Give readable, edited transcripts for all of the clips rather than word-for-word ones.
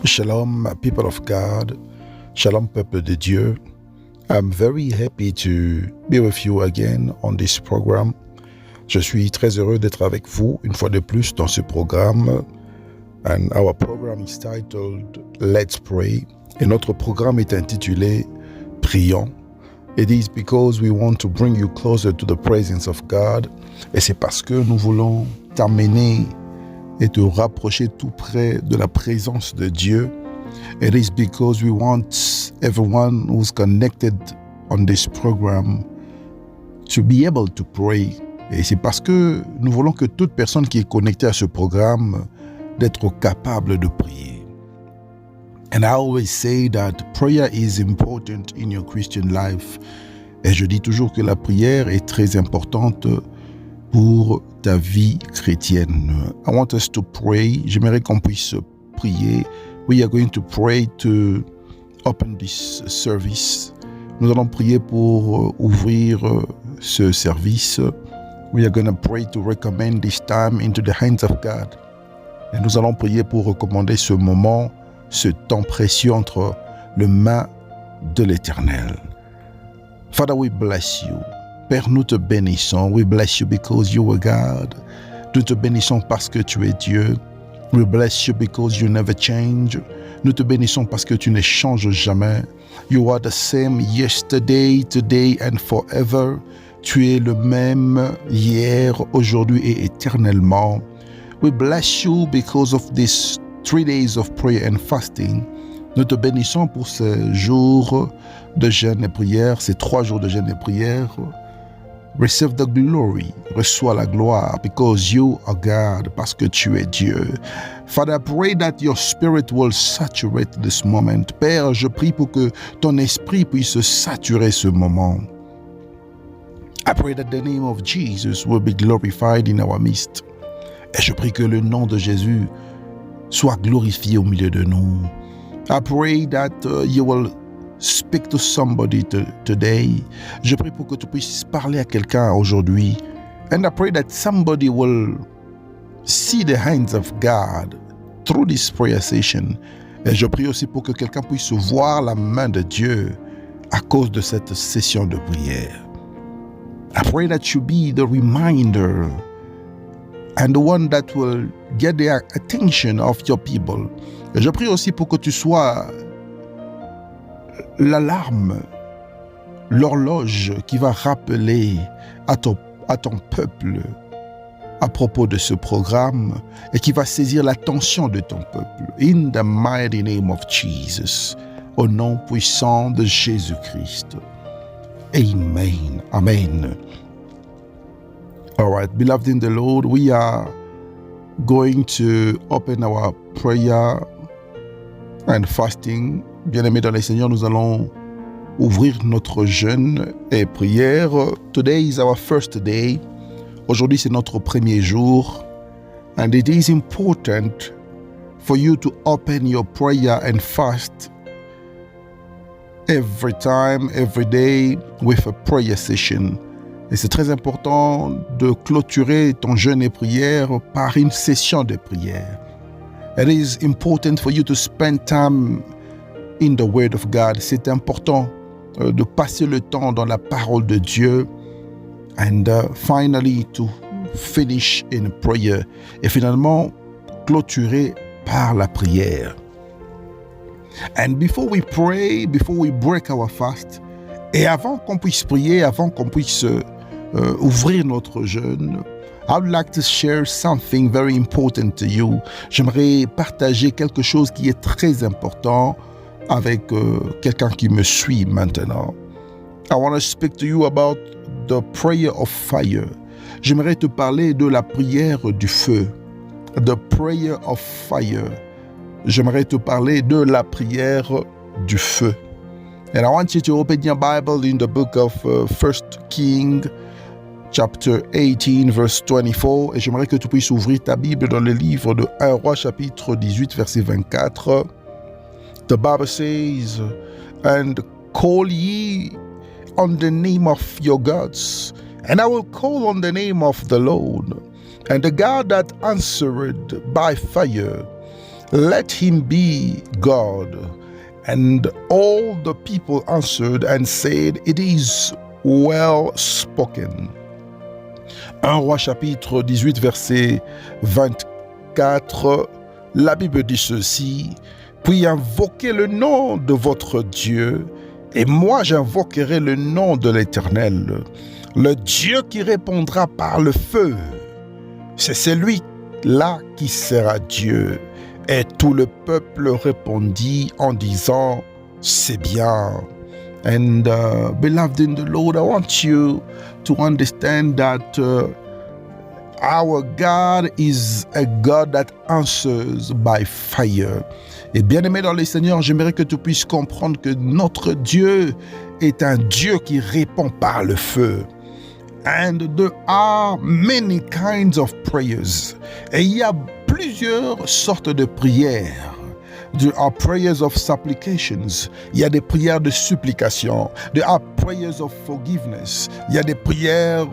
Shalom, people of God. Shalom, peuple de Dieu. I'm very happy to be with you again on this program. Je suis très heureux d'être avec vous une fois de plus dans ce programme. And our program is titled Let's Pray. Et notre programme est intitulé Prions. It is because we want to bring you closer to the presence of God. Et c'est parce que nous voulons t'amener et te rapprocher tout près de la présence de Dieu. It is because we want everyone who's connected on this program to be able to pray. Et c'est parce que nous voulons que toute personne qui est connectée à ce programme d'être capable de prier. And I always say that prayer is important in your Christian life. Et je dis toujours que la prière est très importante pour ta vie chrétienne. I want us to pray. J'aimerais qu'on puisse prier. We are going to pray to open this service. Nous allons prier pour ouvrir ce service. We are going to pray to recommend this time into the hands of God. Et nous allons prier pour recommander ce moment, ce temps précieux entre les mains de l'Éternel. Father, we bless you. Père, nous te bénissons. We bless you because you are God. Nous te bénissons parce que tu es Dieu. We bless you because you never change. Nous te bénissons parce que tu ne changes jamais. You are the same yesterday, today and forever. Tu es le même hier, aujourd'hui et éternellement. We bless you because of these 3 days of prayer and fasting. Nous te bénissons pour ces jours de jeûne et prière, ces 3 jours de jeûne et prière. Receive the glory, reçois la gloire, because you are God, parce que tu es Dieu. Father, I pray that your spirit will saturate this moment. Père, je prie pour que ton esprit puisse saturer ce moment. I pray that the name of Jesus will be glorified in our midst. Et je prie que le nom de Jésus soit glorifié au milieu de nous. I pray that you will speak to somebody today. Je prie pour que tu puisses parler à quelqu'un aujourd'hui. And I pray that somebody will see the hands of God through this prayer session. Et je prie aussi pour que quelqu'un puisse voir la main de Dieu à cause de cette session de prière. I pray that you be the reminder and the one that will get the attention of your people. Et je prie aussi pour que tu sois l'alarme, l'horloge qui va rappeler à ton peuple à propos de ce programme et qui va saisir l'attention de ton peuple. In the mighty name of Jesus, au nom puissant de Jésus-Christ. Amen. Amen. All right, beloved in the Lord, we are going to open our prayer and fasting. Bien-aimés dans le Seigneur, nous allons ouvrir notre jeûne et prière. Today is our first day. Aujourd'hui, c'est notre premier jour. And it is important for you to open your prayer and fast every time, every day with a prayer session. Et c'est très important de clôturer ton jeûne et prière par une session de prière. It is important for you to spend time in the Word of God. C'est important de passer le temps dans la parole de Dieu. And finally to finish in prayer. Et finalement, clôturer par la prière. And before we pray, before we break our fast, et avant qu'on puisse prier, avant qu'on puisse ouvrir notre jeûne, I would like to share something very important to you. J'aimerais partager quelque chose qui est très important avec quelqu'un qui me suit maintenant. I want to speak to you about the prayer of fire. J'aimerais te parler de la prière du feu. The prayer of fire. J'aimerais te parler de la prière du feu. And I want you to open your Bible in the book of 1 King, chapter 18, verse 24. Et j'aimerais que tu puisses ouvrir ta Bible dans le livre de 1 Roi, chapitre 18, verset 24. The Bible says, "And call ye on the name of your gods, and I will call on the name of the Lord, and the God that answered by fire, let him be God. And all the people answered and said, It is well spoken. 1 Roi chapitre 18 verset 24, la Bible dit ceci, puis invoquez le nom de votre Dieu, et moi j'invoquerai le nom de l'Éternel, le Dieu qui répondra par le feu. C'est celui-là qui sera Dieu. Et tout le peuple répondit en disant, c'est bien. And beloved in the Lord, I want you to understand that our God is a God that answers by fire. Et bien-aimé dans le Seigneur, j'aimerais que tu puisses comprendre que notre Dieu est un Dieu qui répond par le feu. And there are many kinds of prayers. Et il y a plusieurs sortes de prières. There are prayers of supplications. Il y a des prières de supplication. There are prayers of forgiveness. Il y a des prières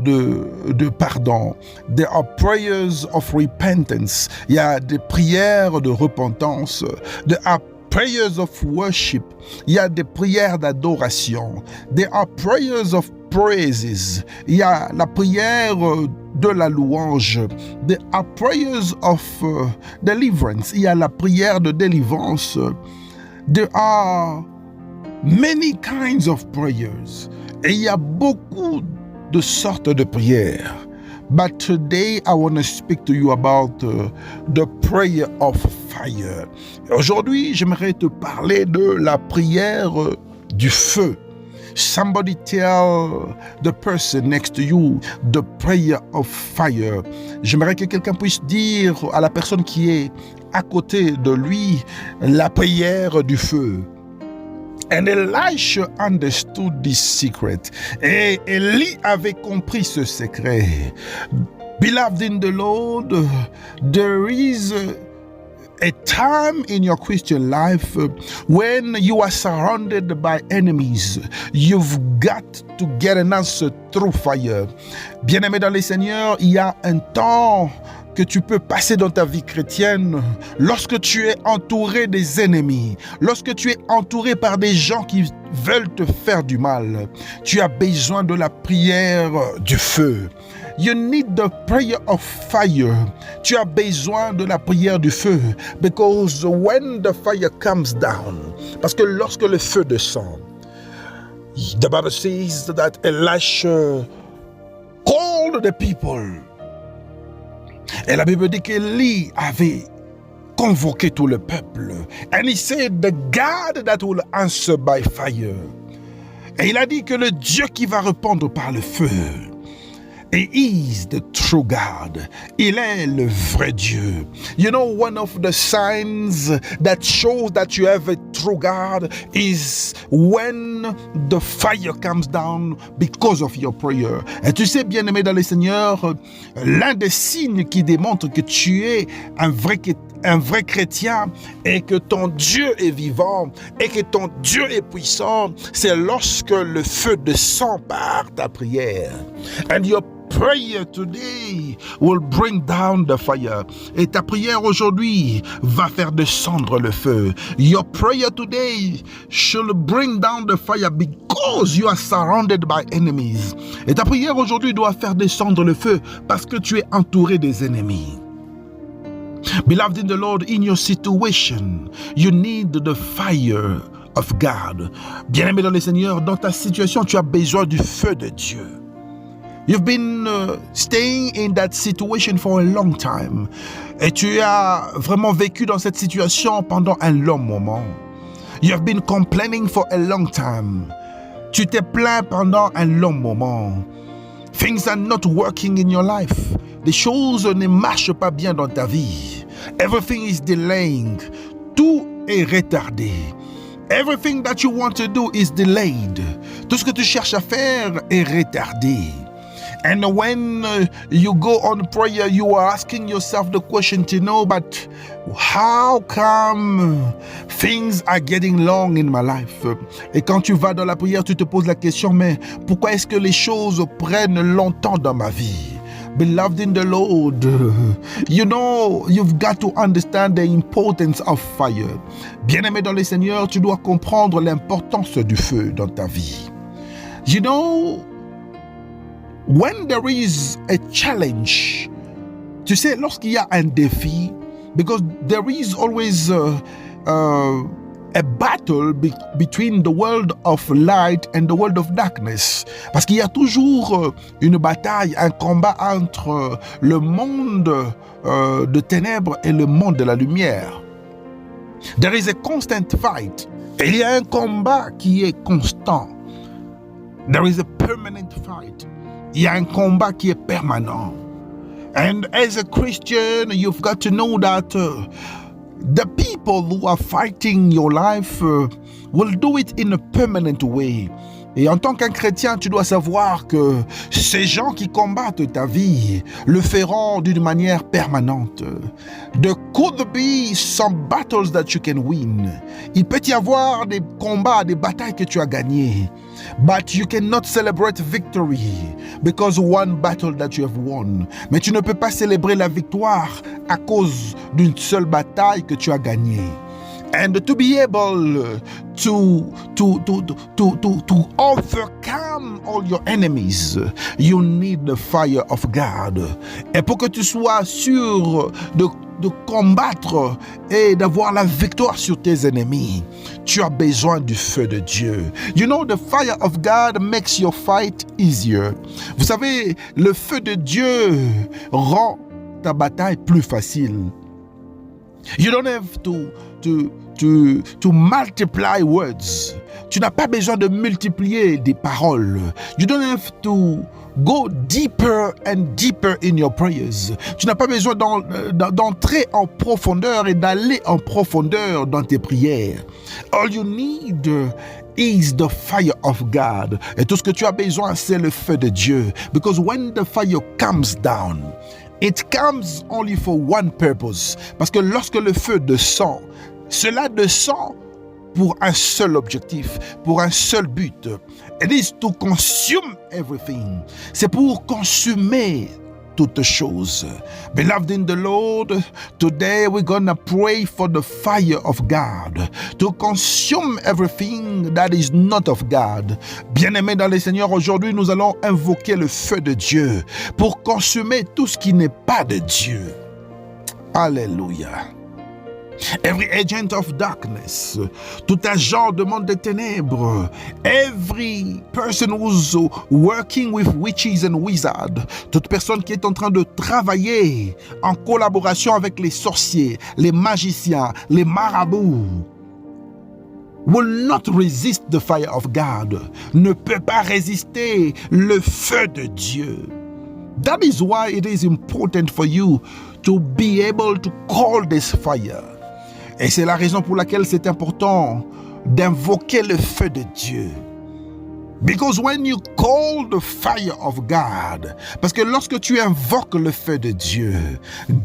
de pardon. There are prayers of repentance. Il y a des prières de repentance. There are prayers of worship. Il y a des prières d'adoration. There are prayers of praises. Il y a la prière de la louange. There are prayers of deliverance. Il y a la prière de délivrance. There are many kinds of prayers. Et il y a beaucoup de sortes de prières. But today I want to speak to you about the prayer of fire. Aujourd'hui, j'aimerais te parler de la prière du feu. Somebody tell the person next to you the prayer of fire. J'aimerais que quelqu'un puisse dire à la personne qui est à côté de lui la prière du feu. And Elisha understood this secret. Et Élie avait compris ce secret. Beloved in the Lord, there is a time in your Christian life when you are surrounded by enemies. You've got to get an answer through fire. Bien-aimé dans le Seigneur, il y a un temps que tu peux passer dans ta vie chrétienne lorsque tu es entouré des ennemis, lorsque tu es entouré par des gens qui veulent te faire du mal. Tu as besoin de la prière du feu. You need the prayer of fire. Tu as besoin de la prière du feu. Because when the fire comes down, parce que lorsque le feu descend, the Bible says that Elisha called the people. Et la Bible dit qu'Élie avait convoqué tout le peuple. And he said, the God that will answer by fire. Et il a dit que le Dieu qui va répondre par le feu. He is the true God. Il est le vrai Dieu. You know, one of the signs that shows that you have a true God is when the fire comes down because of your prayer. Et tu sais, bien-aimé dans le Seigneur, l'un des signes qui démontre que tu es un vrai chrétien et que ton Dieu est vivant et que ton Dieu est puissant, c'est lorsque le feu descend par ta prière. And your prayer today will bring down the fire. Et ta prière aujourd'hui va faire descendre le feu. Your prayer today should bring down the fire because you are surrounded by enemies. Et ta prière aujourd'hui doit faire descendre le feu parce que tu es entouré des ennemis. Beloved in the Lord, in your situation, you need the fire of God. Bien-aimé dans le Seigneur, dans ta situation, tu as besoin du feu de Dieu. You've been staying in that situation for a long time. Et tu as vraiment vécu dans cette situation pendant un long moment. You have been complaining for a long time. Tu t'es plaint pendant un long moment. Things are not working in your life. Les choses ne marchent pas bien dans ta vie. Everything is delaying. Tout est retardé. Everything that you want to do is delayed. Tout ce que tu cherches à faire est retardé. And when you go on prayer, you are asking yourself the question to know, but how come things are getting long in my life? Et quand tu vas dans la prière, tu te poses la question, mais pourquoi est-ce que les choses prennent longtemps dans ma vie? Beloved in the Lord, you know, you've got to understand the importance of fire. Bien-aimé dans le Seigneur, tu dois comprendre l'importance du feu dans ta vie. You know, when there is a challenge, tu sais, lorsqu'il y a un défi, because there is always a battle between the world of light and the world of darkness. Parce qu'il y a toujours une bataille, un combat entre le monde de ténèbres et le monde de la lumière. There is a constant fight. Et il y a un combat qui est constant. There is a permanent fight. Il y a un combat qui est permanent. And as a Christian, you've got to know that the people who are fighting your life will do it in a permanent way. Et en tant qu'un chrétien, tu dois savoir que ces gens qui combattent ta vie le feront d'une manière permanente. There could be some battles that you can win. Il peut y avoir des combats, des batailles que tu as gagnées. But you cannot celebrate victory because one battle that you have won. Mais tu ne peux pas célébrer la victoire à cause d'une seule bataille que tu as gagnée. And to be able to overcome all your enemies, you need the fire of God. Et pour que tu sois sûr de combattre et d'avoir la victoire sur tes ennemis, tu as besoin du feu de Dieu. You know, the fire of God makes your fight easier. Vous savez, le feu de Dieu rend ta bataille plus facile. You don't have to multiply words. Tu n'as pas besoin de multiplier des paroles. You don't have to go deeper and deeper in your prayers. Tu n'as pas besoin d'entrer en profondeur et d'aller en profondeur dans tes prières. All you need is the fire of God. Et tout ce que tu as besoin, c'est le feu de Dieu. Because when the fire comes down, it comes only for one purpose. Parce que lorsque le feu descend, cela descend pour un seul objectif, pour un seul but. It is to consume everything. C'est pour consumer toutes choses. Beloved in the Lord, today we're gonna pray for the fire of God to consume everything that is not of God. Bien-aimés dans le Seigneur, aujourd'hui nous allons invoquer le feu de Dieu pour consumer tout ce qui n'est pas de Dieu. Alléluia. Every agent of darkness, tout agent de monde des ténèbres, every person who's working with witches and wizards, toute personne qui est en train de travailler en collaboration avec les sorciers, les magiciens, les marabouts, will not resist the fire of God, ne peut pas résister le feu de Dieu. That is why it is important for you to be able to call this fire. Et c'est la raison pour laquelle c'est important d'invoquer le feu de Dieu. Because when you call the fire of God, parce que lorsque tu invoques le feu de Dieu,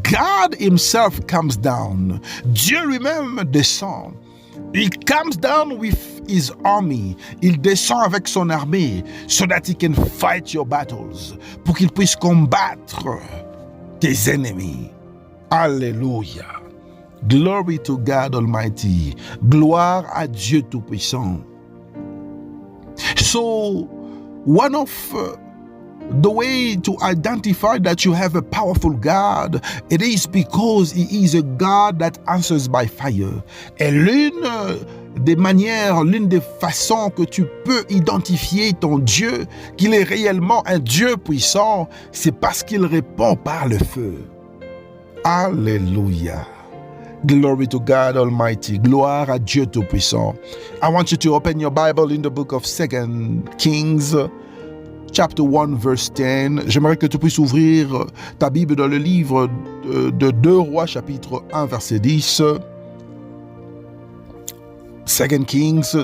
God himself comes down. Dieu lui-même descend. He comes down with his army. Il descend avec son armée so that he can fight your battles. Pour qu'il puisse combattre tes ennemis. Alléluia. Glory to God Almighty. Gloire à Dieu Tout-Puissant. So, one of the way to identify that you have a powerful God, it is because He is a God that answers by fire. Et l'une des manières, l'une des façons que tu peux identifier ton Dieu, qu'il est réellement un Dieu puissant, c'est parce qu'il répond par le feu. Alléluia. Glory to God Almighty. Gloire à Dieu Tout-Puissant. I want you to open your Bible in the book of 2 Kings, chapter 1, verse 10. J'aimerais que tu puisses ouvrir ta Bible dans le livre de 2 Rois, chapitre 1, verset 10. 2 Kings,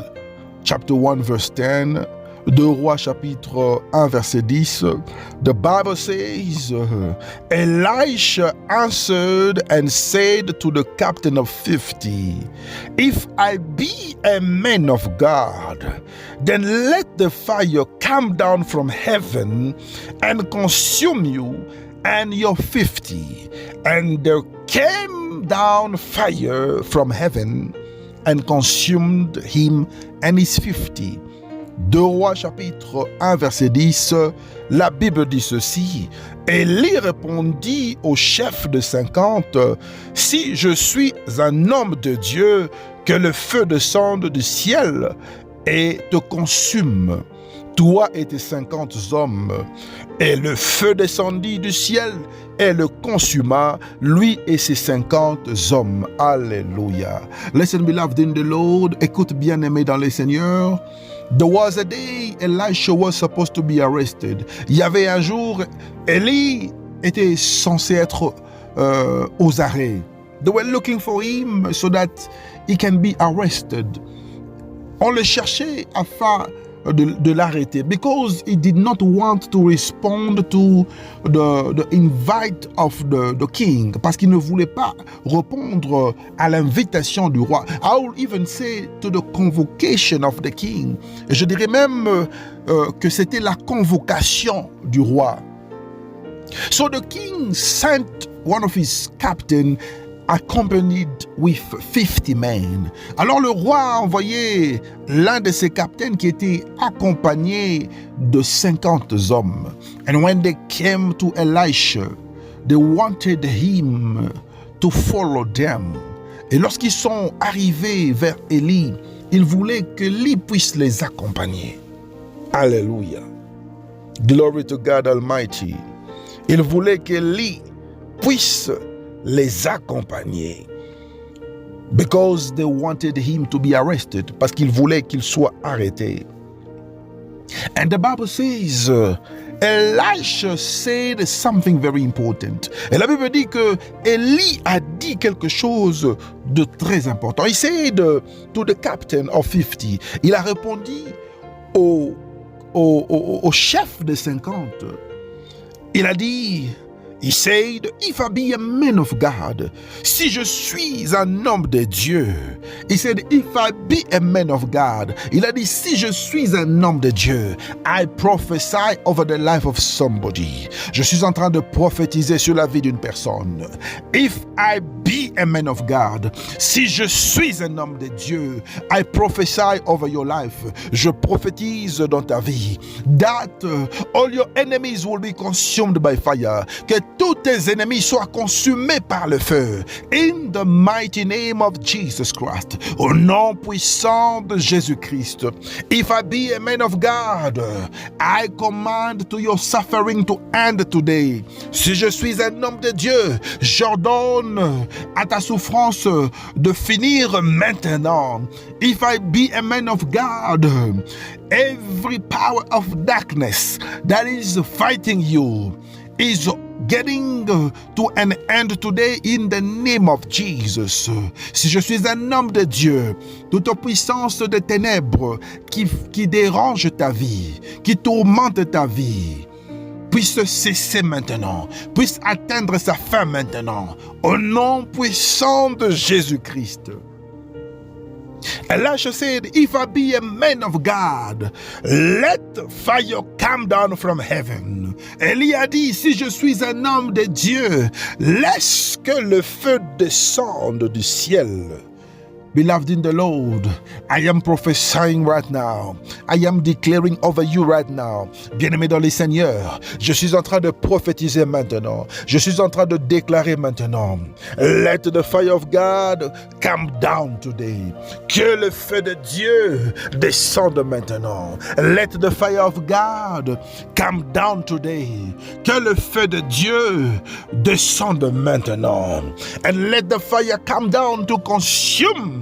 chapter 1, verse 10. 2 Rois chapitre 1 verset 10, the Bible says, Elisha answered and said to the captain of 50, if I be a man of God, then let the fire come down from heaven and consume you, and your 50. And there came down fire from heaven and consumed him and his 50. 2 Rois chapitre 1 verset 10, la Bible dit ceci: Élie répondit au chef de 50, si je suis un homme de Dieu, que le feu descende du ciel et te consume, toi et tes 50 hommes. Et le feu descendit du ciel et le consuma, lui et ses 50 hommes. Alléluia. Listen, beloved in the Lord, écoute bien aimé dans le Seigneur. There was a day Elisha was supposed to be arrested. Il y avait un jour, Élie était censé être aux arrêts. They were looking for him so that he can be arrested. On le cherchait afin de l'arrêter because he did not want to respond to the invite of the king, parce qu'il ne voulait pas répondre à l'invitation du roi. I will even say to the convocation of the king. Et je dirais même que c'était la convocation du roi. So the king sent one of his captains accompanied with 50 men. Alors le roi a envoyé l'un de ses capitaines qui était accompagné de 50 hommes. And when they came to Elisha, they wanted him to follow them. Et lorsqu'ils sont arrivés vers Élie, ils voulaient que Élie puisse les accompagner. Alléluia. Glory to God Almighty. Ils voulaient que Élie puisse les accompagner. Because they wanted him to be arrested. Parce qu'ils voulaient qu'il soit arrêté. And the Bible says, Elisha said something very important. Et la Bible dit que Élie a dit quelque chose de très important. He said to the captain of 50, il a répondu au chef de 50. Il a dit, he said, if I be a man of God, si je suis un homme de Dieu. He said, if I be a man of God. Il a dit, si je suis un homme de Dieu, I prophesy over the life of somebody. Je suis en train de prophétiser sur la vie d'une personne. If I be a man of God, si je suis un homme de Dieu, I prophesy over your life. Je prophétise dans ta vie that all your enemies will be consumed by fire. Que tous tes ennemis soient consumés par le feu. In the mighty name of Jesus Christ. Au nom puissant de Jésus-Christ. If I be a man of God, I command to your suffering to end today. Si je suis un homme de Dieu, j'ordonne à ta souffrance de finir maintenant. If I be a man of God, every power of darkness that is fighting you is getting to an end today in the name of Jesus. Si je suis un homme de Dieu, toute puissance de ténèbres qui dérange ta vie, qui tourmente ta vie, puisse cesser maintenant, puisse atteindre sa fin maintenant, au nom puissant de Jésus-Christ. Elisha said, if I be a man of God, let fire come down from heaven. Élie a dit, si je suis un homme de Dieu, laisse que le feu descende du ciel. Beloved in the Lord, I am prophesying right now. I am declaring over you right now. Bien-aimé dans le Seigneur, je suis en train de prophétiser maintenant. Je suis en train de déclarer maintenant. Let the fire of God come down today. Que le feu de Dieu descende maintenant. Let the fire of God come down today. Que le feu de Dieu descende maintenant. And let the fire come down to consume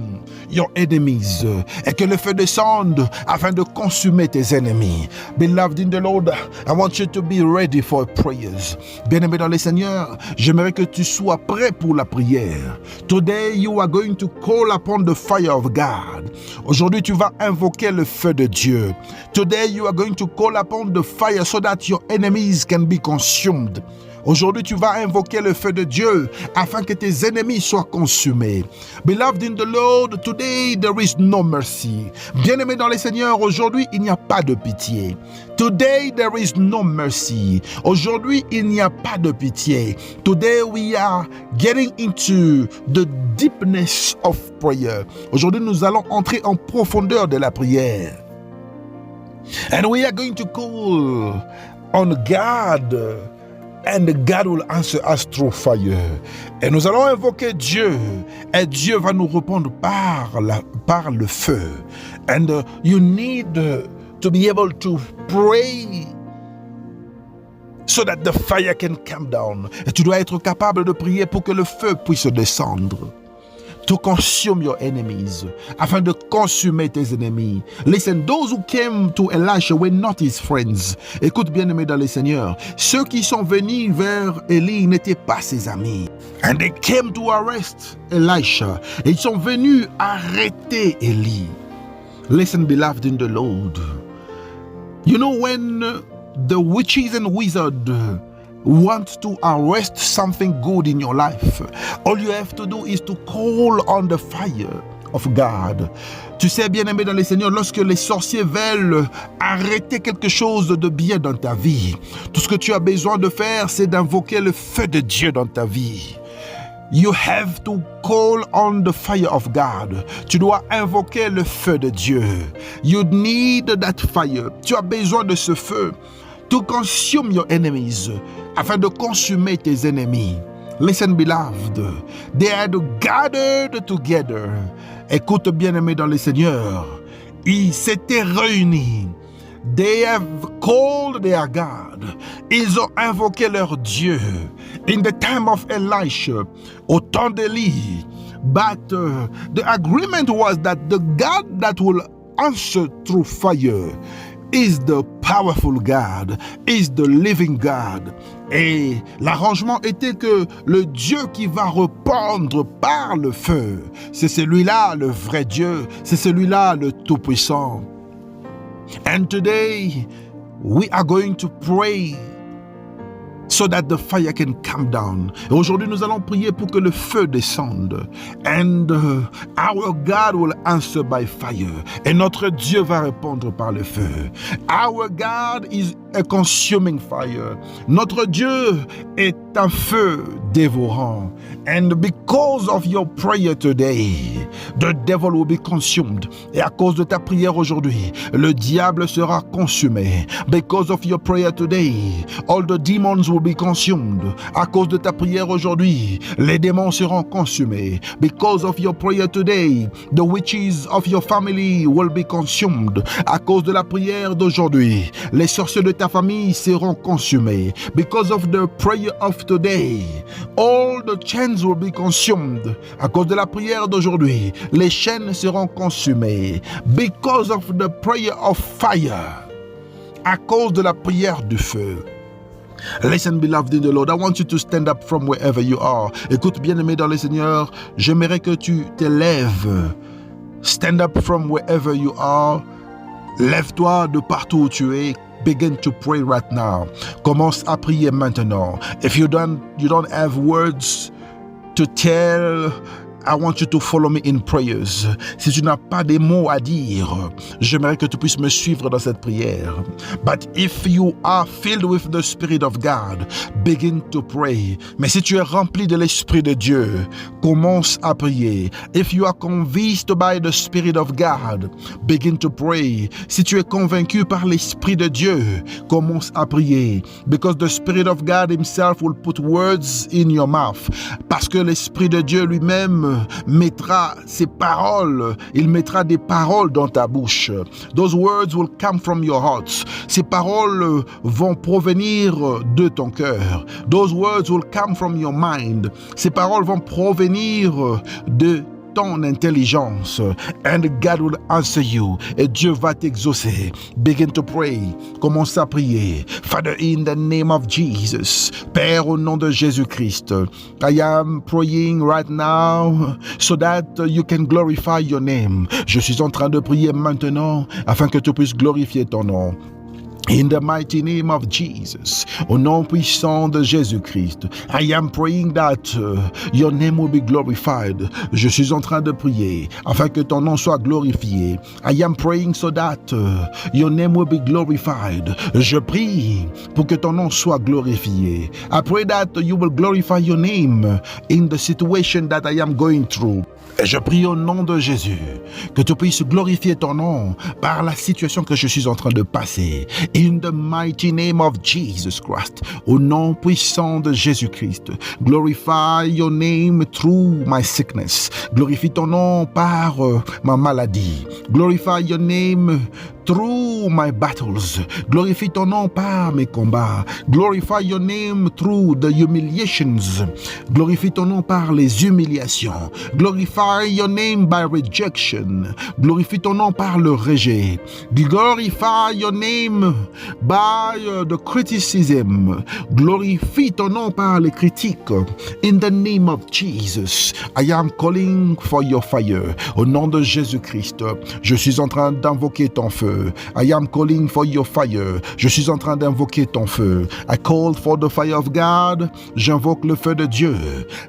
your enemies, et que le feu descende afin de consumer tes ennemis. Beloved in the Lord, I want you to be ready for prayers. Bien-aimé dans le Seigneur, j'aimerais que tu sois prêt pour la prière. Today you are going to call upon the fire of God. Aujourd'hui tu vas invoquer le feu de Dieu. Today you are going to call upon the fire so that your enemies can be consumed. Aujourd'hui, tu vas invoquer le feu de Dieu afin que tes ennemis soient consumés. Beloved in the Lord, today there is no mercy. Bien-aimé dans le Seigneur, aujourd'hui, il n'y a pas de pitié. Today there is no mercy. Aujourd'hui, il n'y a pas de pitié. Today we are getting into the deepness of prayer. Aujourd'hui, nous allons entrer en profondeur de la prière. And we are going to call on God, and God will answer us through fire. Et nous allons invoquer Dieu, et Dieu va nous répondre par le feu. And you need to be able to pray so that the fire can come down. Et tu dois être capable de prier pour que le feu puisse descendre. To consume your enemies, afin de consumer tes ennemis. Listen, those who came to Elisha were not his friends. Écoute, bien-aimé dans le Seigneur, ceux qui sont venus vers Élie n'étaient pas ses amis. And they came to arrest Elisha. Et ils sont venus arrêter Élie. Listen, beloved in the Lord. You know, when the witches and wizards want to arrest something good in your life, all you have to do is to call on the fire of God. Tu sais, bien-aimé dans le Seigneur, lorsque les sorciers veulent arrêter quelque chose de bien dans ta vie, tout ce que tu as besoin de faire, c'est d'invoquer le feu de Dieu dans ta vie. You have to call on the fire of God. Tu dois invoquer le feu de Dieu. You need that fire. Tu as besoin de ce feu to consume your enemies, afin de consumer tes ennemis. Listen, beloved, they had gathered together. Écoute, bien-aimé dans le Seigneur, ils s'étaient réunis. They have called their God. Ils ont invoqué leur Dieu. In the time of Elisha, au temps d'Élie. But the agreement was that the God that will answer through fire is the powerful God, is the living God. Et l'arrangement était que le Dieu qui va répondre par le feu, c'est celui-là le vrai Dieu, c'est celui-là le Tout-Puissant. And today, we are going to pray so that the fire can come down. Et aujourd'hui, nous allons prier pour que le feu descende. And our God will answer by fire. Et notre Dieu va répondre par le feu. Our God is a consuming fire. Notre Dieu est un feu dévorant. And because of your prayer today, the devil will be consumed. Et à cause de ta prière aujourd'hui, le diable sera consumé. Because of your prayer today, all the demons will be consumed. À cause de ta prière aujourd'hui, les démons seront consumés. Because of your prayer today, the witches of your family will be consumed. À cause de la prière d'aujourd'hui, les sorciers de ta famille seront consumés. Because of the prayer of today, all the chains will be consumed. À cause de la prière d'aujourd'hui, les chaînes seront consumées. Because of the prayer of fire, à cause de la prière du feu. Listen, beloved in the Lord, I want you to stand up from wherever you are. Écoute, bien-aimé dans le Seigneur, j'aimerais que tu te lèves. Stand up from wherever you are. Lève-toi de partout où tu es. Begin to pray right now. Commence à prier maintenant. If you don't have words to tell, I want you to follow me in prayers. Si tu n'as pas des mots à dire, j'aimerais que tu puisses me suivre dans cette prière. But if you are filled with the Spirit of God, begin to pray. Mais si tu es rempli de l'Esprit de Dieu, commence à prier. If you are convinced by the Spirit of God, begin to pray. Si tu es convaincu par l'Esprit de Dieu, commence à prier. Because the Spirit of God himself will put words in your mouth. Parce que l'Esprit de Dieu lui-même mettra ses paroles, il mettra des paroles dans ta bouche. Those words will come from your heart. Ces paroles vont provenir de ton cœur. Those words will come from your mind. Ces paroles vont provenir de ton intelligence. And God will answer you. Et Dieu va t'exaucer. Begin to pray. Commence à prier. Father, in the name of Jesus. Père, au nom de Jésus-Christ. I am praying right now so that you can glorify your name. Je suis en train de prier maintenant afin que tu puisses glorifier ton nom. In the mighty name of Jesus, au nom puissant de Jésus-Christ, I am praying that your name will be glorified. Je suis en train de prier afin que ton nom soit glorifié. I am praying so that your name will be glorified. Je prie pour que ton nom soit glorifié. I pray that you will glorify your name in the situation that I am going through. Et je prie au nom de Jésus que tu puisses glorifier ton nom par la situation que je suis en train de passer. In the mighty name of Jesus Christ, au nom puissant de Jésus-Christ, glorify your name through my sickness. Glorifie ton nom par ma maladie. Glorify your name through my battles. Glorifie ton nom par mes combats. Glorify your name through the humiliations. Glorifie ton nom par les humiliations. Glorify your name by rejection. Glorifie ton nom par le rejet. Glorify your name by the criticism. Glorifie ton nom par les critiques. In the name of Jesus, I am calling for your fire. Au nom de Jésus-Christ, je suis en train d'invoquer ton feu. I am calling for your fire. Je suis en train d'invoquer ton feu. I call for the fire of God. J'invoque le feu de Dieu.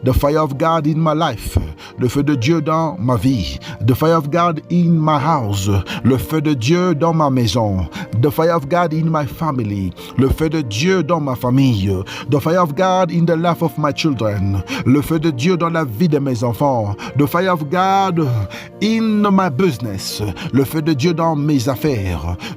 The fire of God in my life. Le feu de Dieu dans ma vie. The fire of God in my house. Le feu de Dieu dans ma maison. The fire of God in my family. Le feu de Dieu dans ma famille. The fire of God in the life of my children. Le feu de Dieu dans la vie de mes enfants. The fire of God in my business. Le feu de Dieu dans mes affaires.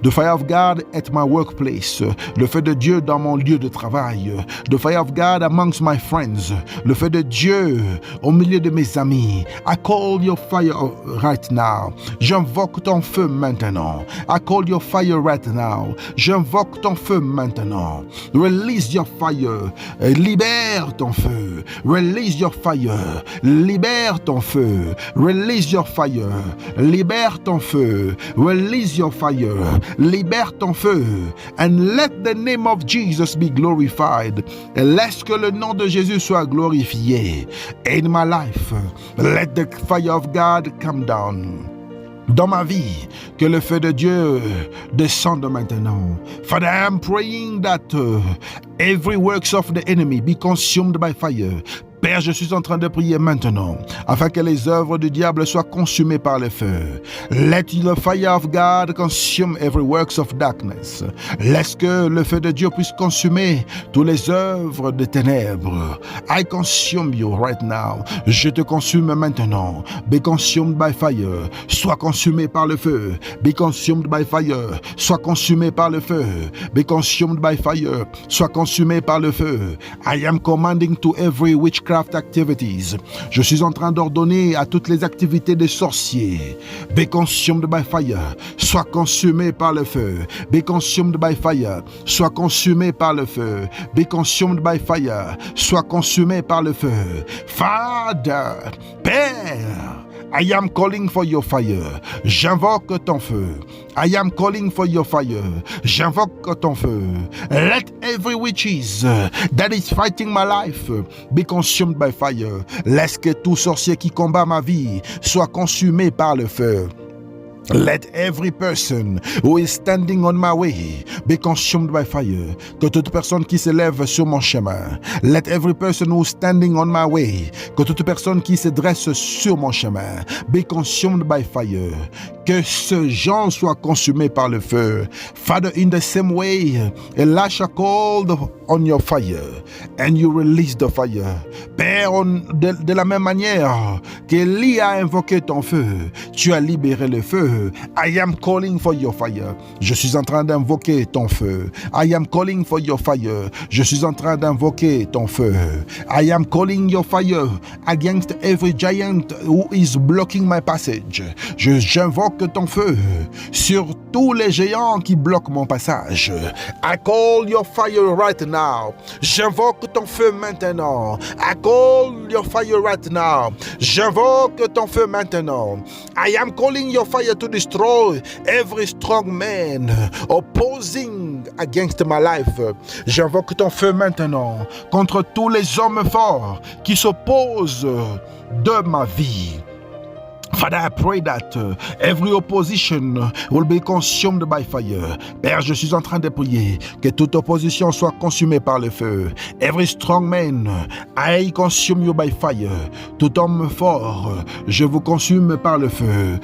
The fire of God at my workplace. Le feu de Dieu dans mon lieu de travail. The fire of God amongst my friends. Le feu de Dieu au milieu de mes amis. I call your fire right now. J'invoque ton feu maintenant. I call your fire right now. J'invoque ton feu maintenant. Release your fire. Libère ton feu. Release your fire. Libère ton feu. Release your fire. Libère ton feu. Release your fire. Libère ton feu. And let the name of Jesus be glorified. Et laisse que le nom de Jésus soit glorifié. In my life, let the fire of God come down. Dans ma vie, que le feu de Dieu descende maintenant. Father, I am praying that every works of the enemy be consumed by fire. Père, je suis en train de prier maintenant, afin que les œuvres du diable soient consumées par le feu. Let the fire of God consume every works of darkness. Laisse que le feu de Dieu puisse consumer toutes les œuvres de ténèbres. I consume you right now. Je te consume maintenant. Be consumed by fire. Sois consumé par le feu. Be consumed by fire. Sois consumé par le feu. Be consumed by fire. Sois consumé par le feu. I am commanding to every witchcraft activities. Je suis en train d'ordonner à toutes les activités des sorciers. Be consumed by fire. Sois consumé par le feu. Be consumed by fire. Sois consumé par le feu. Be consumed by fire. Sois consumé par le feu. Father, Père, I am calling for your fire. J'invoque ton feu. I am calling for your fire. J'invoque ton feu. Let every witches that is fighting my life be consumed by fire. Laisse que tout sorcier qui combat ma vie soit consumé par le feu. Let every person who is standing on my way be consumed by fire. Que toute personne qui se lève sur mon chemin. Let every person who is standing on my way. Que toute personne qui se dresse sur mon chemin be consumed by fire. Que ce gens soit consumé par le feu. Father, in the same way, Elisha called on your fire and you release the fire. Père, de la même manière qu'Élie a invoqué ton feu, tu as libéré le feu. I am calling for your fire. Je suis en train d'invoquer ton feu. I am calling for your fire. Je suis en train d'invoquer ton feu. I am calling your fire against every giant who is blocking my passage. J'invoque ton feu sur tous les géants qui bloquent mon passage. I call your fire right now. J'invoque ton feu maintenant. I call your fire right now. J'invoque ton feu maintenant. I am calling your fire to destroy every strong man opposing against my life. J'invoque ton feu maintenant contre tous les hommes forts qui s'opposent de ma vie. Father, I pray that every opposition will be consumed by fire. Père, je suis en train de prier que toute opposition soit consumée par le feu. Every strong man, I consume you by fire. Tout homme fort, je vous consume par le feu.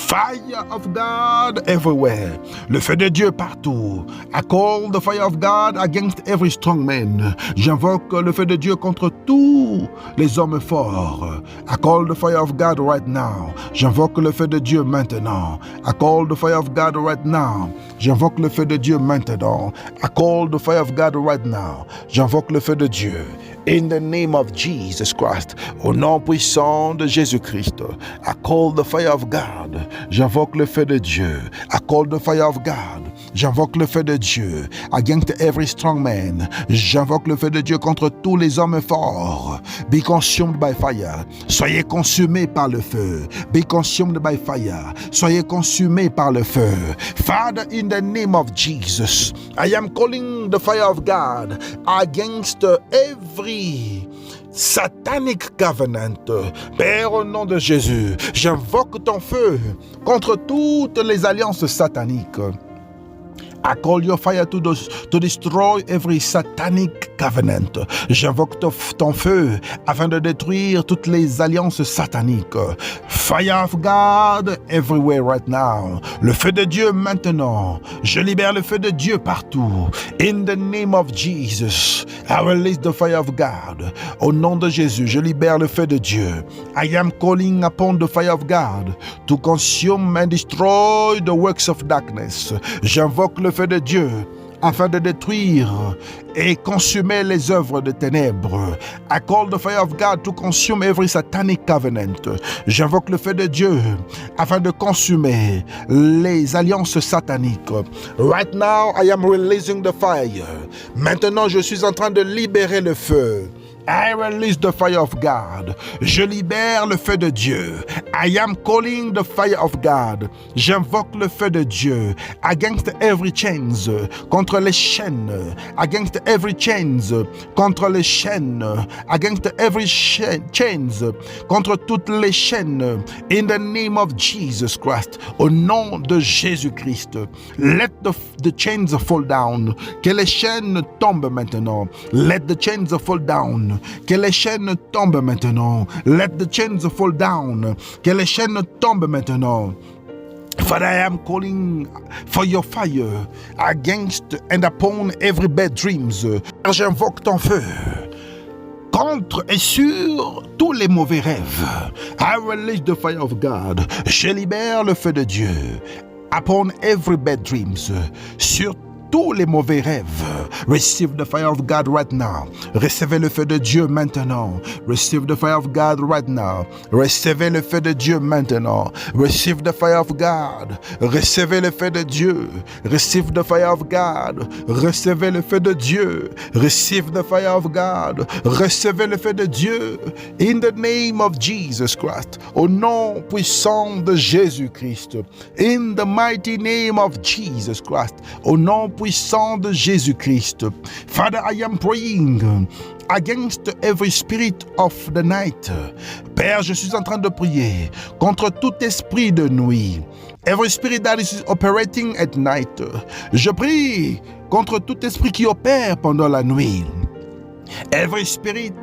Fire of God everywhere. Le feu de Dieu partout. I call the fire of God against every strong man. J'invoque le feu de Dieu contre tous les hommes forts. I call the fire of God right now. J'invoque le feu de Dieu maintenant. I call the fire of God right now. J'invoque le feu de Dieu maintenant. I call the fire of God right now. J'invoque le feu de Dieu. In the name of Jesus Christ, au nom puissant de Jésus-Christ, I call the fire of God. J'invoque le feu de Dieu. I call the fire of God. J'invoque le feu de Dieu against every strong man. J'invoque le feu de Dieu contre tous les hommes forts. Be consumed by fire. Soyez consumés par le feu. Be consumed by fire. Soyez consumés par le feu. Father, in the name of Jesus, I am calling the fire of God against every satanic covenant. Père, au nom de Jésus, j'invoque ton feu contre toutes les alliances sataniques. I call your fire to destroy every satanic covenant. J'invoque ton feu afin de détruire toutes les alliances sataniques. Fire of God everywhere right now. Le feu de Dieu maintenant. Je libère le feu de Dieu partout. In the name of Jesus, I release the fire of God. Au nom de Jésus, je libère le feu de Dieu. I am calling upon the fire of God to consume and destroy the works of darkness. J'invoque le feu de Dieu afin de détruire et consumer les œuvres de ténèbres. I call the fire of God to consume every satanic covenant. J'invoque le feu de Dieu afin de consumer les alliances sataniques. Right now, I am releasing the fire. Maintenant, je suis en train de libérer le feu. I release the fire of God. Je libère le feu de Dieu. I am calling the fire of God. J'invoque le feu de Dieu against every chains, contre les chaînes, against every chains, contre les chaînes, against every chains, contre toutes les chaînes. In the name of Jesus Christ, au nom de Jésus-Christ, let the chains fall down. Que les chaînes tombent maintenant. Let the chains fall down. Que les chaînes tombent maintenant. Let the chains fall down. Que les chaînes tombent maintenant. Father, I am calling for your fire against and upon every bad dreams. J'invoque ton feu contre et sur tous les mauvais rêves. I release the fire of God. Je libère le feu de Dieu upon every bad dreams. Sur tous les mauvais rêves. Receive the fire of God right now. Recevez le feu de Dieu maintenant. Receive the fire of God right now. Recevez le feu de Dieu maintenant. Receive the fire of God. Recevez le feu de Dieu. Receive the fire of God. Recevez le feu de Dieu. Receive the fire of God. Recevez le feu de Dieu. In the name of Jesus Christ. Au nom puissant de Jésus-Christ. In the mighty name of Jesus Christ. Au nom puissant de Jésus-Christ. Father, I am praying against every spirit of the night. Père, je suis en train de prier contre tout esprit de nuit. Every spirit that is operating at night. Je prie contre tout esprit qui opère pendant la nuit. Every spirit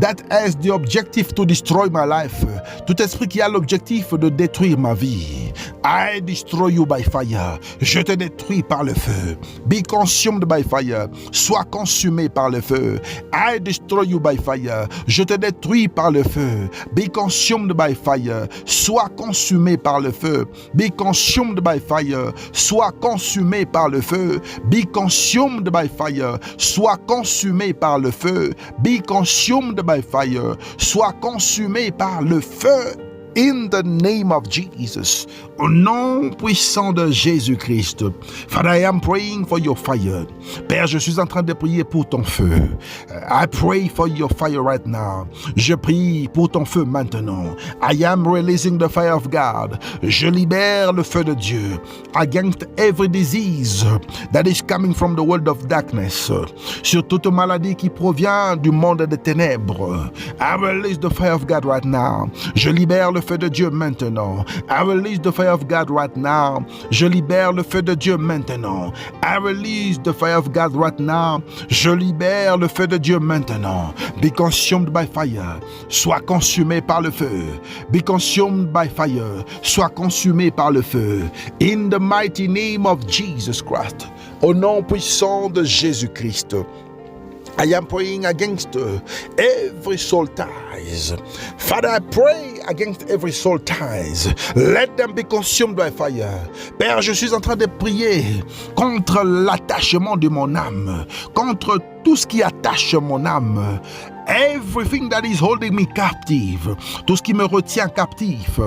that has the objective to destroy my life. Tout esprit qui a l'objectif de détruire ma vie. I destroy you by fire. Je te détruis par le feu. Be consumed by fire. Sois consumé par le feu. I destroy you by fire. Je te détruis par le feu. Be consumed by fire. Sois consumé par le feu. Be consumed by fire. Sois consumé par le feu. Be consumed by fire. Sois consumé par le feu. Be consumed by fire. Sois consumé par le feu. In the name of Jesus. Au nom puissant de Jésus-Christ. Father, I am praying for your fire. Père, je suis en train de prier pour ton feu. I pray for your fire right now. Je prie pour ton feu maintenant. I am releasing the fire of God. Je libère le feu de Dieu against every disease that is coming from the world of darkness. Sur toute maladie qui provient du monde des ténèbres. I release the fire of God right now. Je libère le feu de Dieu maintenant. I release the fire of God right now. Je libère le feu de Dieu maintenant. I release the fire of God right now. Je libère le feu de Dieu maintenant. Be consumed by fire. Sois consumé par le feu. Be consumed by fire. Sois consumé par le feu. In the mighty name of Jesus Christ. Au nom puissant de Jésus-Christ. I am praying against every soul ties. Father, I pray against every soul ties. Let them be consumed by fire. Père, je suis en train de prier contre l'attachement de mon âme, contre tout ce qui attache mon âme. Everything that is holding me captive, tout ce qui me retient captif,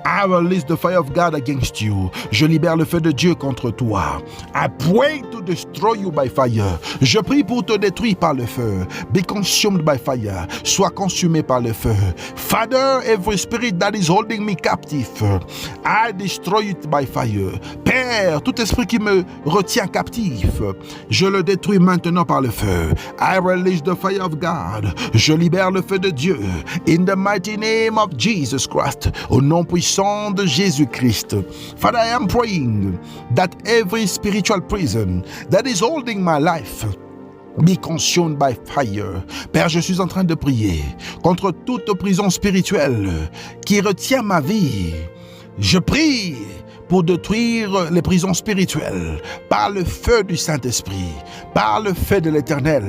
I release the fire of God against you. Je libère le feu de Dieu contre toi. I pray to destroy you by fire. Je prie pour te détruire par le feu. Be consumed by fire. Sois consumé par le feu. Father, every spirit that is holding me captive, I destroy it by fire. Père, tout esprit qui me retient captif, je le détruis maintenant par le feu. I release the fire of God. Je libère le feu de Dieu. In the mighty name of Jesus Christ. Au nom puissant de Jésus-Christ. Father, I am praying that every spiritual prison that is holding my life be consumed by fire. Père, je suis en train de prier contre toute prison spirituelle qui retient ma vie. Je prie pour détruire les prisons spirituelles par le feu du Saint-Esprit, par le feu de l'Éternel.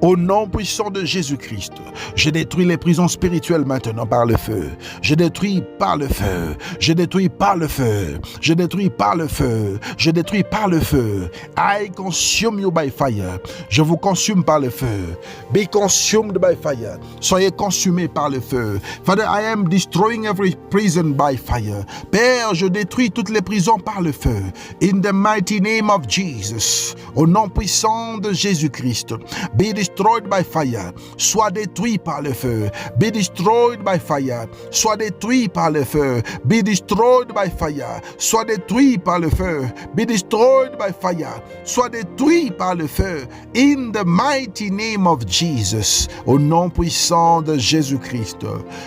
Au nom puissant de Jésus-Christ, je détruis les prisons spirituelles maintenant par le feu. Je détruis par le feu. Je détruis par le feu. Je détruis par le feu. Je détruis par le feu. I consume you by fire. Je vous consume par le feu. Be consumed by fire. Soyez consumés par le feu. Father, I am destroying every prison by fire. Père, je détruis toutes les prisons par le feu. In the mighty name of Jesus. Au nom puissant de Jésus-Christ. Be destroyed by fire. Sois détruit par le feu. Be destroyed by fire. Sois détruit par le feu. Be destroyed by fire. Sois détruit par le feu. Be destroyed by fire. Sois détruit par le feu. In the mighty name of Jesus. Au nom puissant de Jésus-Christ.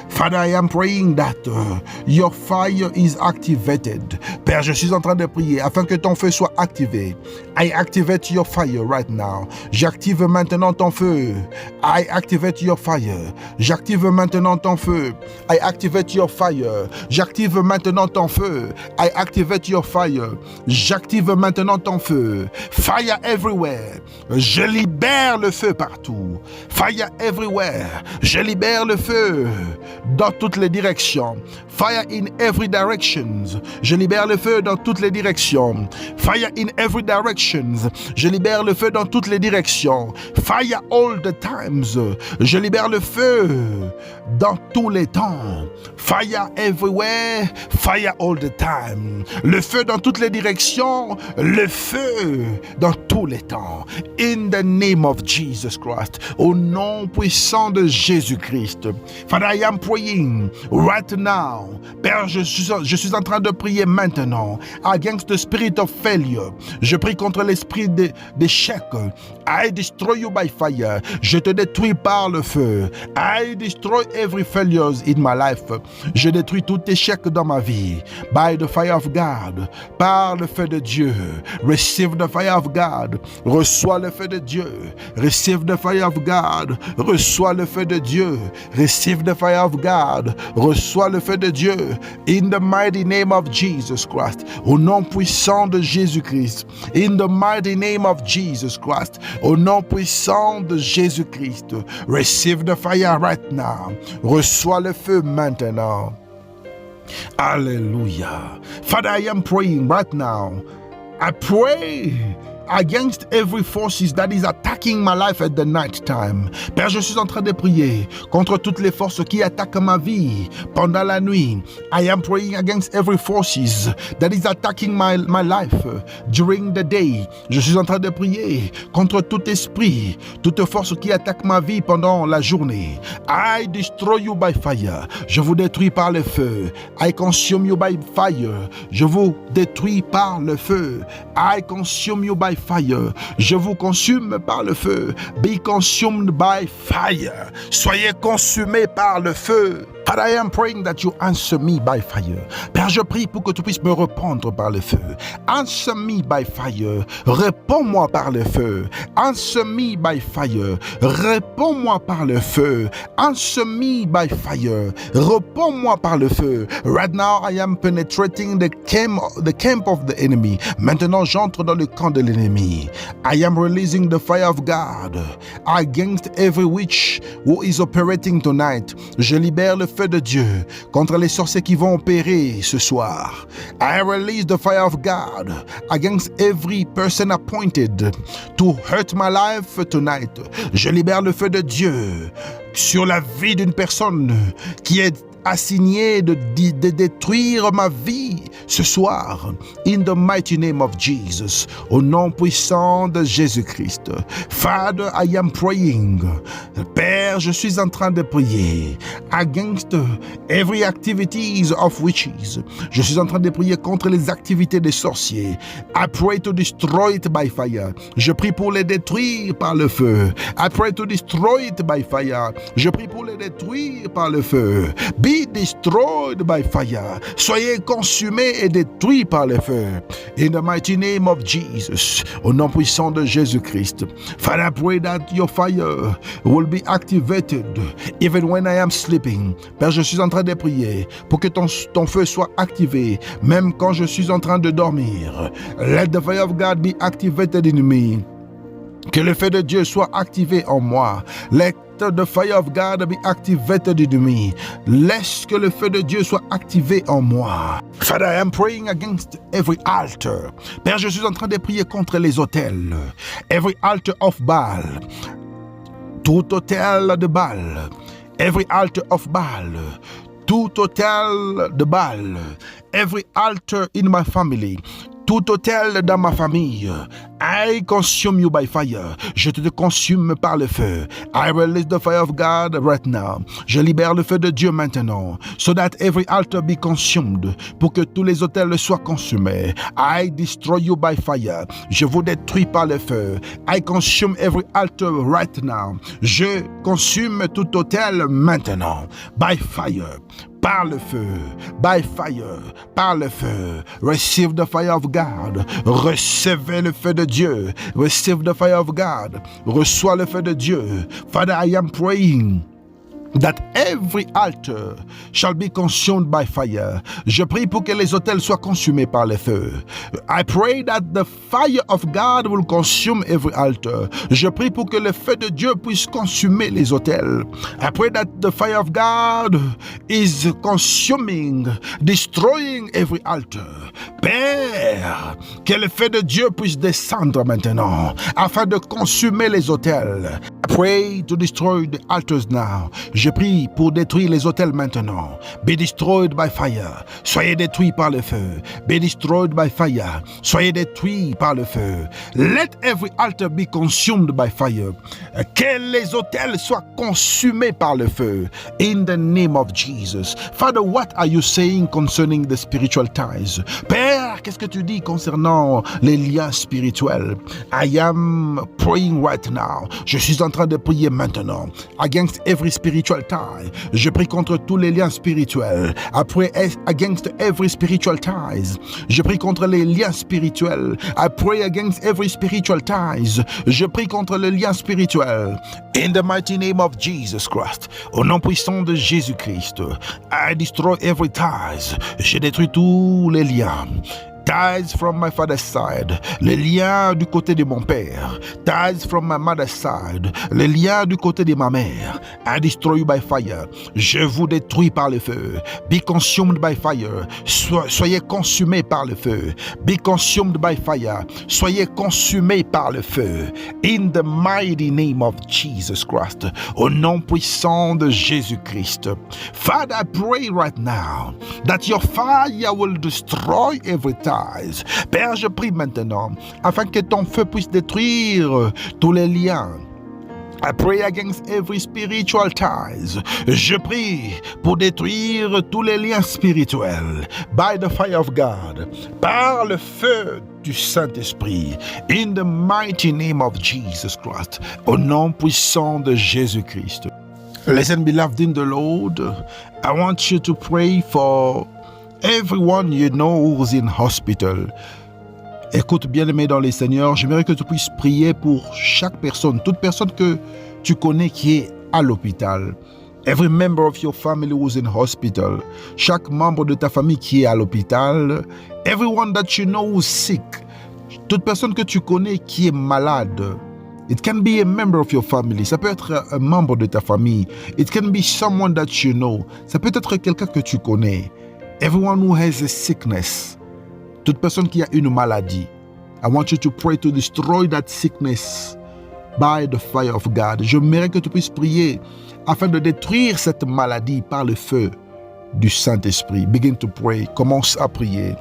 Father, I am praying that your fire is activated. Père, je suis en train de prier afin que ton feu soit activé. I activate your fire right now. J'active maintenant ton feu. I activate your fire. J'active maintenant ton feu. I activate your fire. J'active maintenant ton feu. I activate your fire. J'active maintenant ton feu. Fire everywhere. Je libère le feu partout. Fire everywhere. Je libère le feu dans toutes les directions. Fire in every direction. Je libère le feu dans toutes les directions. Fire in every direction. Je libère le feu dans toutes les directions. Fire all the times. Je libère le feu dans tous les temps. Fire everywhere. Fire all the time. Le feu dans toutes les directions. Le feu dans tous les temps. In the name of Jesus Christ. Au nom puissant de Jésus-Christ. Father, I am praying right now. Père, je suis en train de prier maintenant against the spirit of failure. Je prie contre l'esprit d'échec. I destroy you by fire. Je te détruis par le feu. I destroy every failure in my life. Je détruis tout échec dans ma vie. By the fire of God. Par le feu de Dieu. Receive the fire of God. Reçois le feu de Dieu. Receive the fire of God. Reçois le feu de Dieu. Receive the fire of God. Reçois le feu de Dieu. In the mighty name of Jesus Christ. Au nom puissant de Jésus-Christ. In the mighty name of Jesus Christ. Au nom puissant de Jésus-Christ. Receive the fire right now. Reçois le feu maintenant. Hallelujah. Father, I am praying right now. I pray against every forces that is attacking my life at the night time. Père, je suis en train de prier contre toutes les forces qui attaquent ma vie pendant la nuit. I am praying against every forces that is attacking my life during the day. Je suis en train de prier contre tout esprit, toute force qui attaque ma vie pendant la journée. I destroy you by fire. Je vous détruis par le feu. I consume you by fire. Je vous détruis par le feu. I consume you by fire. Je vous consume par le feu. Be consumed by fire. Soyez consumés par le feu. Father, I am praying that you answer me by fire. Père, je prie pour que tu puisses me répondre par le feu. Answer me by fire. Réponds-moi par le feu. Answer me by fire. Réponds-moi par le feu. Answer me by fire. Réponds-moi par le feu. Right now, I am penetrating the camp of the enemy. Maintenant, j'entre dans le camp de l'ennemi. I am releasing the fire of God against every witch who is operating tonight. Je libère le feu de Dieu contre les sorciers qui vont opérer ce soir. I release the fire of God against every person appointed to hurt my life tonight. Je libère le feu de Dieu sur la vie d'une personne qui est assigné de détruire ma vie ce soir. In the mighty name of Jesus. Au nom puissant de Jésus-Christ. Father, I am praying. Père, je suis en train de prier against every activities of witches. Je suis en train de prier contre les activités des sorciers. I pray to destroy it by fire. Je prie pour les détruire par le feu. I pray to destroy it by fire. Je prie pour les détruire par le feu. Be destroyed by fire. Soyez consumés et détruits par le feu. In the mighty name of Jesus. Au nom puissant de Jésus-Christ. Father, I pray that your fire will be activated even when I am sleeping. Père, je suis en train de prier pour que ton feu soit activé même quand je suis en train de dormir. Let the fire of God be activated in me. Que le feu de Dieu soit activé en moi. Let the fire of God be activated in me. Laisse que le feu de Dieu soit activé en moi. Father, I am praying against every altar. Père, je suis en train de prier contre les autels. Every altar of Baal. Tout autel de Baal. Every altar of Baal. Tout autel de Baal. Every altar in my family. Tout autel dans ma famille. I consume you by fire. Je te consume par le feu. I release the fire of God right now. Je libère le feu de Dieu maintenant. So that every altar be consumed. Pour que tous les autels soient consumés. I destroy you by fire. Je vous détruis par le feu. I consume every altar right now. Je consume tout autel maintenant. By fire. Par le feu, by fire, par le feu. Receive the fire of God. Recevez le feu de Dieu. Receive the fire of God. Reçois le feu de Dieu. Father, I am praying that every altar shall be consumed by fire. Je prie pour que les autels soient consumés par le feu. I pray that the fire of God will consume every altar. Je prie pour que le feu de Dieu puisse consumer les autels. I pray that the fire of God is consuming, destroying every altar. Père, que le feu de Dieu puisse descendre maintenant afin de consumer les autels. I pray to destroy the altars now. Je prie pour détruire les autels maintenant. Be destroyed by fire. Soyez détruits par le feu. Be destroyed by fire. Soyez détruits par le feu. Let every altar be consumed by fire. Que les autels soient consumés par le feu. In the name of Jesus. Father, what are you saying concerning the spiritual ties? Père, qu'est-ce que tu dis concernant les liens spirituels? I am praying right now. Je suis en train de prier maintenant. Against every spiritual tie. Je prie contre tous les liens spirituels. I pray against every spiritual ties. Je prie contre les liens spirituels. I pray against every spiritual ties. Je prie contre les liens spirituels. In the mighty name of Jesus Christ. Au nom puissant de Jésus-Christ. I destroy every ties. Je détruis tous les liens. Ties from my father's side, les liens du côté de mon père. Ties from my mother's side, les liens du côté de ma mère. I destroy you by fire. Je vous détruis par le feu. Be consumed by fire. Soyez consumés par le feu. Be consumed by fire. Soyez consumés par le feu. In the mighty name of Jesus Christ. Au nom puissant de Jésus-Christ. Father, I pray right now that your fire will destroy every time. Père, je prie maintenant afin que ton feu puisse détruire tous les liens. I pray against every spiritual ties. Je prie pour détruire tous les liens spirituels. By the fire of God. Par le feu du Saint-Esprit. In the mighty name of Jesus Christ. Au nom puissant de Jésus-Christ. Listen, beloved in the Lord, I want you to pray for everyone you know who's in hospital. Écoute, bien-aimé dans les Seigneurs, j'aimerais que tu puisses prier pour chaque personne, toute personne que tu connais qui est à l'hôpital. Every member of your family who's in hospital. Chaque membre de ta famille qui est à l'hôpital. Everyone that you know who's sick. Toute personne que tu connais qui est malade. It can be a member of your family. Ça peut être un membre de ta famille. It can be someone that you know. Ça peut être quelqu'un que tu connais. Everyone who has a sickness. Toute personne qui a une maladie. I want you to pray to destroy that sickness by the fire of God. J'aimerais que tu puisses prier afin de détruire cette maladie par le feu du Saint-Esprit. Begin to pray. Commence à prier.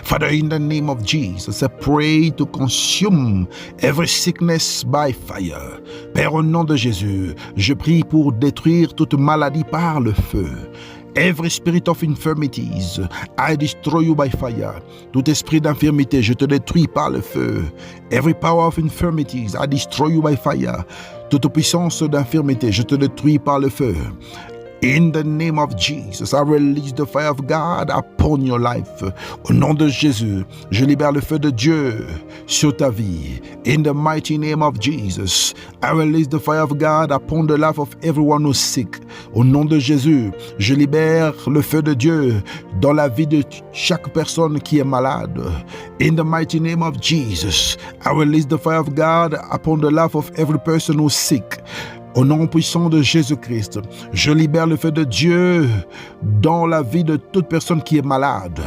Father, in the name of Jesus, I pray to consume every sickness by fire. Père, au nom de Jésus, je prie pour détruire toute maladie par le feu. Every spirit of infirmities, I destroy you by fire. Tout esprit d'infirmité, je te détruis par le feu. Every power of infirmities, I destroy you by fire. Toute puissance d'infirmité, je te détruis par le feu. In the name of Jesus, I release the fire of God upon your life. Au nom de Jésus, je libère le feu de Dieu sur ta vie. In the mighty name of Jesus, I release the fire of God upon the life of everyone who's sick. Au nom de Jésus, je libère le feu de Dieu dans la vie de chaque personne qui est malade. In the mighty name of Jesus, I release the fire of God upon the life of every person who's sick. Au nom puissant de Jésus-Christ, je libère le feu de Dieu dans la vie de toute personne qui est malade.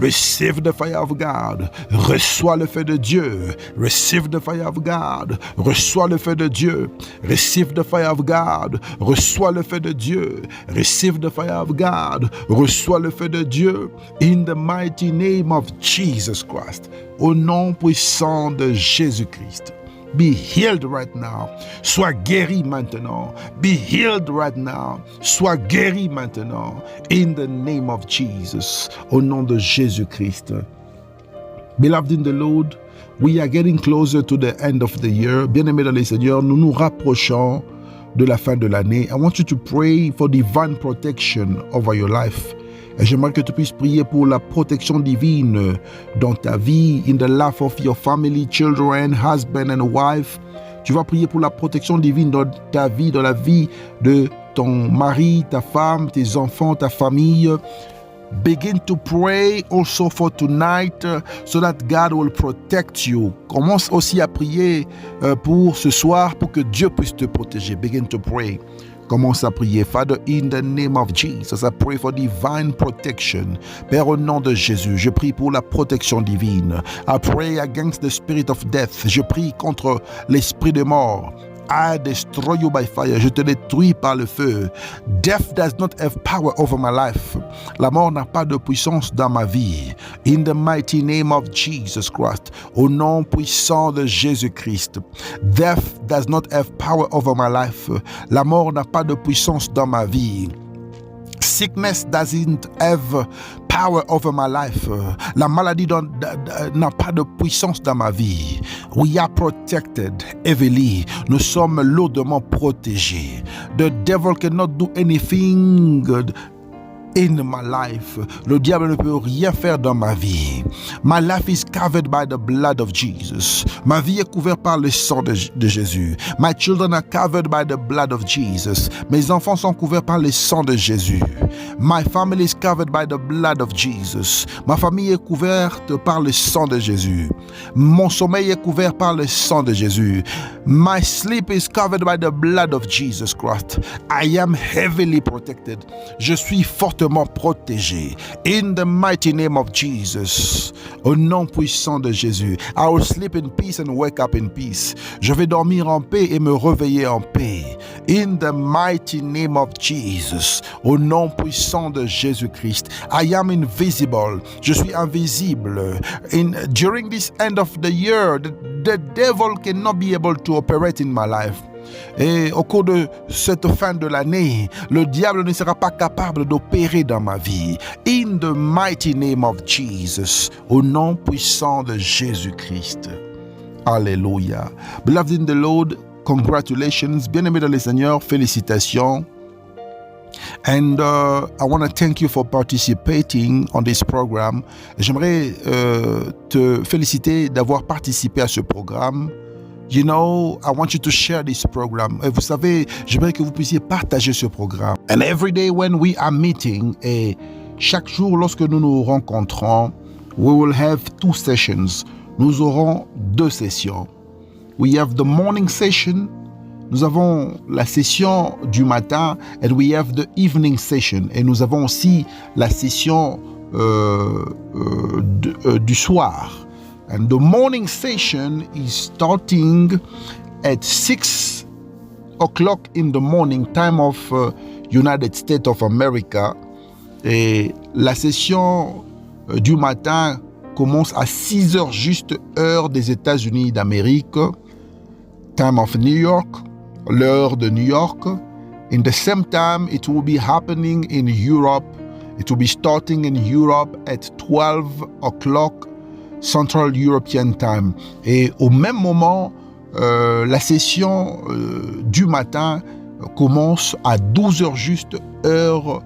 Receive the fire of God. Reçois le feu de Dieu. Receive the fire of God. Reçois le feu de Dieu. Receive the fire of God. Reçois le feu de Dieu. Receive the fire of God. Reçois le feu de Dieu. In the mighty name of Jesus Christ. Au nom puissant de Jésus-Christ. Be healed right now. Sois guéri maintenant. Be healed right now. Sois guéri maintenant. In the name of Jesus. Au nom de Jésus-Christ. Beloved in the Lord, we are getting closer to the end of the year. Bien-aimés dans les Seigneurs, nous nous rapprochons de la fin de l'année. I want you to pray for divine protection over your life. Et j'aimerais que tu puisses prier pour la protection divine dans ta vie, in the life of your family, children, husband and wife. Tu vas prier pour la protection divine dans ta vie, dans la vie de ton mari, ta femme, tes enfants, ta famille. Begin to pray also for tonight so that God will protect you. Commence aussi à prier pour ce soir pour que Dieu puisse te protéger. Begin to pray. Commence à prier. Father, in the name of Jesus, I pray for divine protection. Père, au nom de Jésus, je prie pour la protection divine. I pray against the spirit of death. Je prie contre l'esprit de mort. I destroy you by fire. Je te détruis par le feu. Death does not have power over my life. La mort n'a pas de puissance dans ma vie. In the mighty name of Jesus Christ. Au nom puissant de Jésus-Christ. Death does not have power over my life. La mort n'a pas de puissance dans ma vie. Sickness doesn't have power over my life. La maladie n'a pas de puissance dans ma vie. We are protected heavily. Nous sommes lourdement protégés. The devil cannot do anything good in my life. Le diable ne peut rien faire dans ma vie. My life is covered by the blood of Jesus. Ma vie est couverte par le sang de Jésus. My children are covered by the blood of Jesus. Mes enfants sont couverts par le sang de Jésus. My family is covered by the blood of Jesus. Ma famille est couverte par le sang de Jésus. Mon sommeil est couvert par le sang de Jésus. My sleep is covered by the blood of Jesus Christ. I am heavily protected. Je suis fortement protégé. In the mighty name of Jesus. Au nom puissant de Jésus. I will sleep in peace and wake up in peace. Je vais dormir en paix et me réveiller en paix. In the mighty name of Jesus. Au nom puissant de Jésus-Christ. I am invisible. Je suis invisible. During this end of the year, the devil cannot be able to operate in my life. Et au cours de cette fin de l'année, le diable ne sera pas capable d'opérer dans ma vie. In the mighty name of Jesus. Au nom puissant de Jésus-Christ. Alléluia. Beloved in the Lord, congratulations. Bien-aimés dans le Seigneur, félicitations. And I want to thank you for participating on this program. J'aimerais te féliciter d'avoir participé à ce programme. You know, I want you to share this program. Et vous savez, j'aimerais que vous puissiez partager ce programme. And every day when we are meeting, et chaque jour lorsque nous nous rencontrons, we will have 2 sessions. Nous aurons 2 sessions. We have the morning session. Nous avons la session du matin, and we have the evening session. Et nous avons aussi la session du soir. And the morning session is starting at 6 o'clock in the morning, time of United States of America. Et la session du matin commence à 6 heures juste, heure des États-Unis d'Amérique, time of New York. L'heure de New York. In the same time, it will be happening in Europe. It will be starting in Europe at 12 o'clock Central European Time. Et au même moment, la session du matin commence à 12 heures juste, heure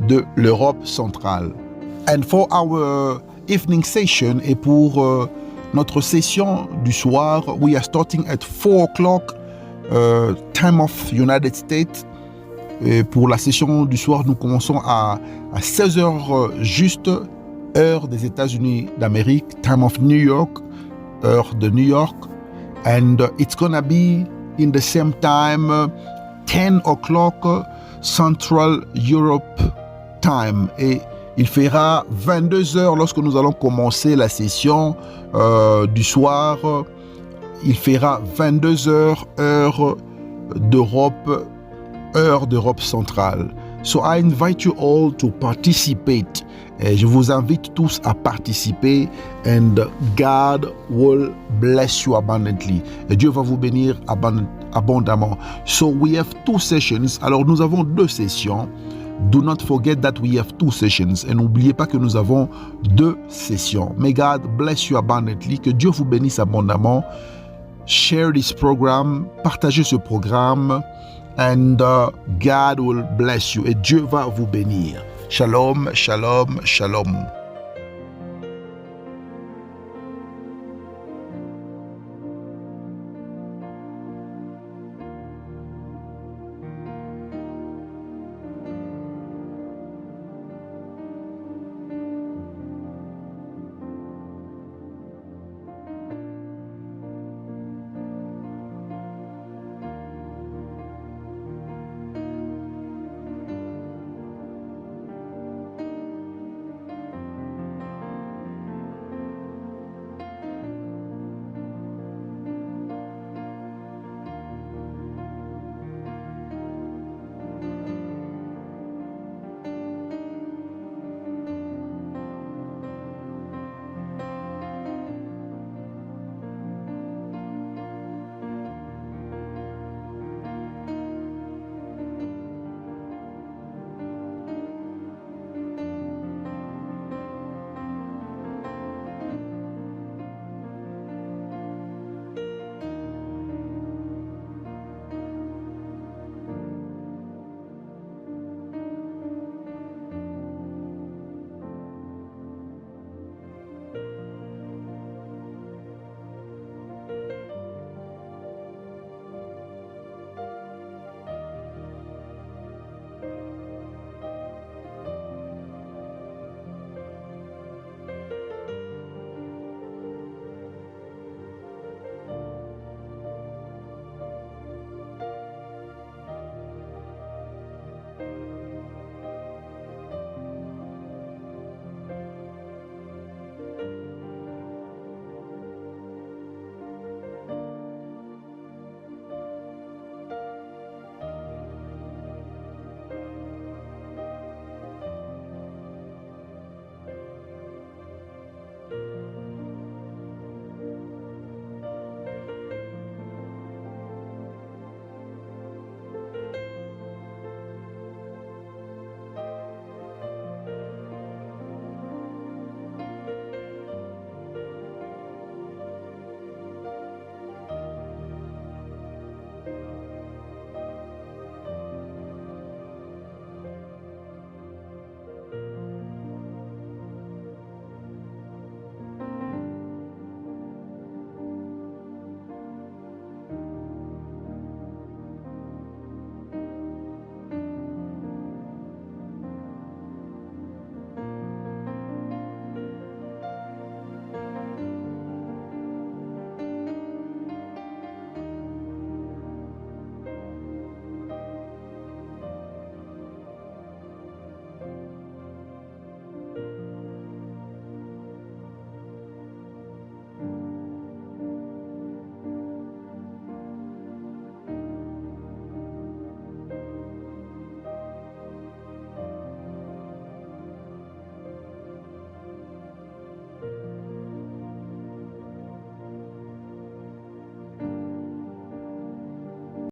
de l'Europe centrale. And for our evening session, et pour notre session du soir, we are starting at 4 o'clock time of United States. Et pour la session du soir, nous commençons à 16 heures juste, heure des États-Unis d'Amérique, time of New York, heure de New York. And it's gonna be in the same time, 10 o'clock Central Europe time. Et il fera 22 heures lorsque nous allons commencer la session du soir. Il fera 22 heures, heure d'Europe centrale. So I invite you all to participate. Et je vous invite tous à participer. And God will bless you abundantly. Et Dieu va vous bénir abondamment. So we have 2 sessions. Alors nous avons 2 sessions. Do not forget that we have 2 sessions. Et n'oubliez pas que nous avons 2 sessions. May God bless you abundantly. Que Dieu vous bénisse abondamment. Share this program, partagez ce programme, and God will bless you. Et Dieu va vous bénir. Shalom, shalom, shalom.